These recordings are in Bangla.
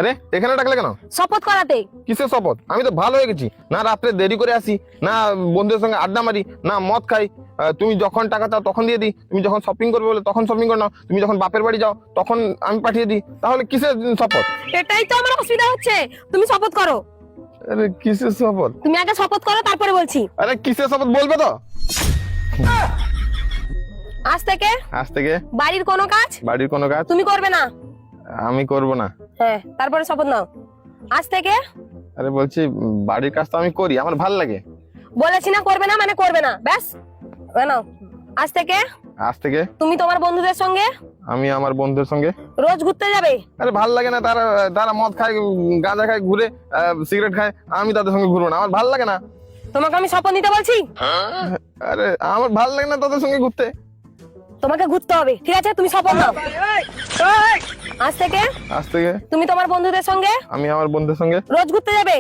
আরে এখানে ডাকলে কেন? শপথ করাতে। কিসের শপথ? আমি তো ভালো হয়ে গেছি, না রাত্রে দেরি করে আসি, না বন্ধুদের সঙ্গে আড্ডা মারি, না মদ খাই। তুমি যখন টাকা চাও তখন দিয়ে দিই, তুমি যখন শপিং করবে বলে তখন শপিং করে নাও, তুমি যখন বাপের বাড়ি যাও তখন আমি পাঠিয়ে দিই। তাহলে কিসের শপথ? এটাই তো আমার অসুবিধা হচ্ছে। তুমি শপথ করো। আরে কিসের শপথ? তুমি আগে শপথ করো তারপরে বলছি। আরে কিসের শপথ বলবে তো? আজ থেকে বাড়ির কোনো কাজ তুমি করবে না। আমি করব না। হ্যাঁ, তারপরে শপথ নাও। আজ থেকে আরে বলছি বাড়ির কাজ তো আমি করি, আমার ভালো লাগে। বলেছি না করবে না মানে করবে না, ব্যাস। নাও। আজ থেকে তুমি তোমার বন্ধুদের সঙ্গে আমি আমার বন্ধুদের সঙ্গে রোজ ঘুরতে যাবে। আরে ভালো লাগে না, তারা মদ খায়, গাঁজা খায়, ঘুরে সিগারেট খায়, আমি তাদের সঙ্গে ঘুরবো না, আমার ভালো লাগে না। তোমাকে আমি শপথ নিতে বলছি। আরে আমার ভালো লাগে না তাদের সঙ্গে ঘুরতে। তোমাকে ঘুরতে হবে, ঠিক আছে? তুমি শপথ নাও। আজ থেকে তুমি তোমার বন্ধুদের সঙ্গে আমি আমার বন্ধুদের সঙ্গে রোজ ঘুরতে যাবে।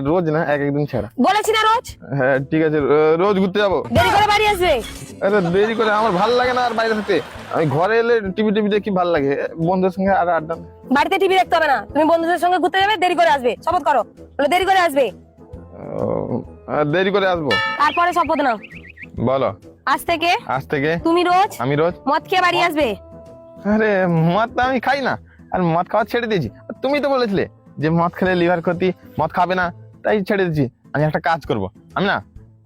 রোজ না, একদিন ছাড়া। বলেছি না রোজ। হ্যাঁ ঠিক আছে, রোজ ঘুরতে যাবো। দেরি করে বাড়ি আসবে। আরে দেরি করে আমার ভালো লাগে না আর বাইরে থাকতে। আমি ঘরে এলে টিভি দেখি, ভালো লাগে। বন্ধুদের সঙ্গে আর আড্ডা। বাড়িতে টিভি দেখতে হবে না, তুমি বন্ধুদের সঙ্গে ঘুরতে যাবে, দেরি করে আসবে। শপথ করো, বলে দেরি করে আসবে। দেরি করে আসবো। তারপরে শপথ নাও। বলো। আজ থেকে আমি রোজ মদ খেয়ে বাড়ি আসবে। আরে মদ তো আমি খাই না, আর মদ খাওয়া ছেড়ে দিয়েছি। তুমি তো বলেছিলে যে মদ খেলে লিভার ক্ষতি, মদ খাবে না, তাই ছেড়ে দিয়েছি। আমি একটা কাজ করব, আমি না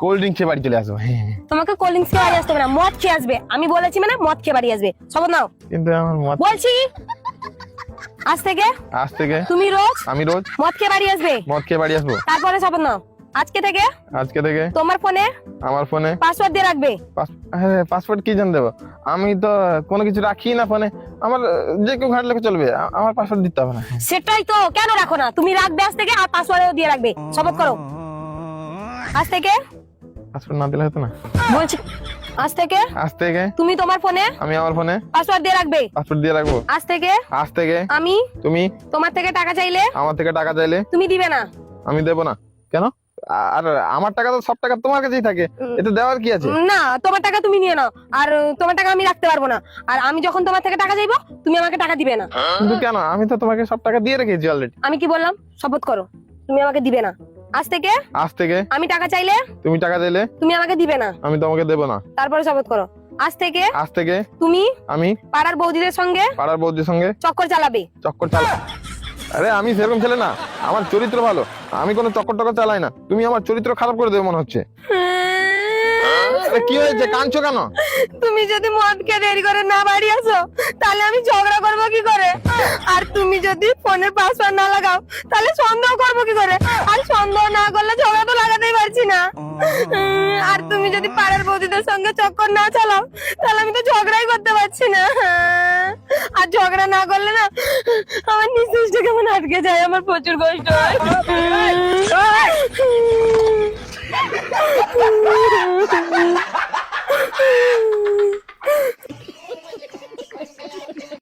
কোল্ড ড্রিঙ্ক খেয়ে বাড়ি চলে আসবো। তোমাকে কোল্ড ড্রিঙ্কস খেয়ে বাড়ি আসতে হবে না, মদ খেয়ে আসবে। আমি বলেছি মানে মদ খেয়ে বাড়ি আসবে। শপথ নাও। কিন্তু আমার মদ বলছি। আজ থেকে তুমি আমি রোজ মদ খেয়ে বাড়ি আসবে। তারপরে শপথ নাও। আজকে থেকে তোমার আমার ফোনে পাসওয়ার্ড দিয়ে রাখবে। পাসওয়ার্ড কি জান দেবো? আমি তো কোনো কিছু রাখি না ফোনে, আমার যে কেউ ঘাটলে চলবে, আমার পাসওয়ার্ড দিতে হবে না। সেটাই তো, কেন রাখো না? তুমি রাখবে আজ থেকে, আর পাসওয়ার্ডও দিয়ে রাখবে। শপথ করো। আজ থেকে পাসওয়ার্ড না দিলে হতো না? বলছি আজ থেকে তুমি তোমার ফোনে আমি আমার ফোনে পাসওয়ার্ড দিয়ে রাখবে। আজ থেকে আমি তুমি তোমার থেকে টাকা চাইলে আমার থেকে টাকা চাইলে তুমি দিবে না। আমি দেবো না। কেন? আর আমার টাকা তো সব টাকা তোমার কাছেই থাকে, এতে দেওয়ার কি আছে? না, তোমার টাকা তুমি নিয়ে নাও, আর তোমার টাকা আমি রাখতে পারবো না। আর আমি যখন তোমার থেকে টাকা চাইবো তুমি আমাকে টাকা দিবে না। কিন্তু কেন? আমি তো তোমাকে সব টাকা দিয়ে রেখেছি অলরেডি। আমি কি বললাম? শপথ করো, তুমি আমাকে দিবে না। আজ থেকে আমি টাকা চাইলে তুমি টাকা দিলে তুমি আমাকে দিবে না। আমি তোমাকে দেবো না। তারপরে শপথ করো। আজ থেকে তুমি আমি পাড়ার বৌদিদের সঙ্গে চক্কর চালাবে। আরে আমি সেরকম ছেলে না, আমার চরিত্র ভালো, আমি কোনো চক্কর চালাই না। তুমি আমার চরিত্র খারাপ করে দেবে মনে হচ্ছে। কি হয়েছে, কাঁদছো কেন? তুমি যদি মদ খেয়ে দেরি করে না বাড়ি আসো তাহলে আমি ঝগড়া করবো কি করে? আর তুমি যদি ফোনের পাসওয়ার্ড না লাগাও তাহলে সন্দেহ করবো কি করে? আর সন্দেহ না করলে ঝগড়া তো লাগাতেই পারছি না। আর তুমি যদি পাড়ার বৌদিদের সঙ্গে চক্কর না চালাও তাহলে আমি তো ঝগড়াই করতে পারছি না। আর ঝগড়া না করলে না আমার নিঃশ্বাসটা কেমন আটকে যায়, আমার প্রচুর কষ্ট হয়।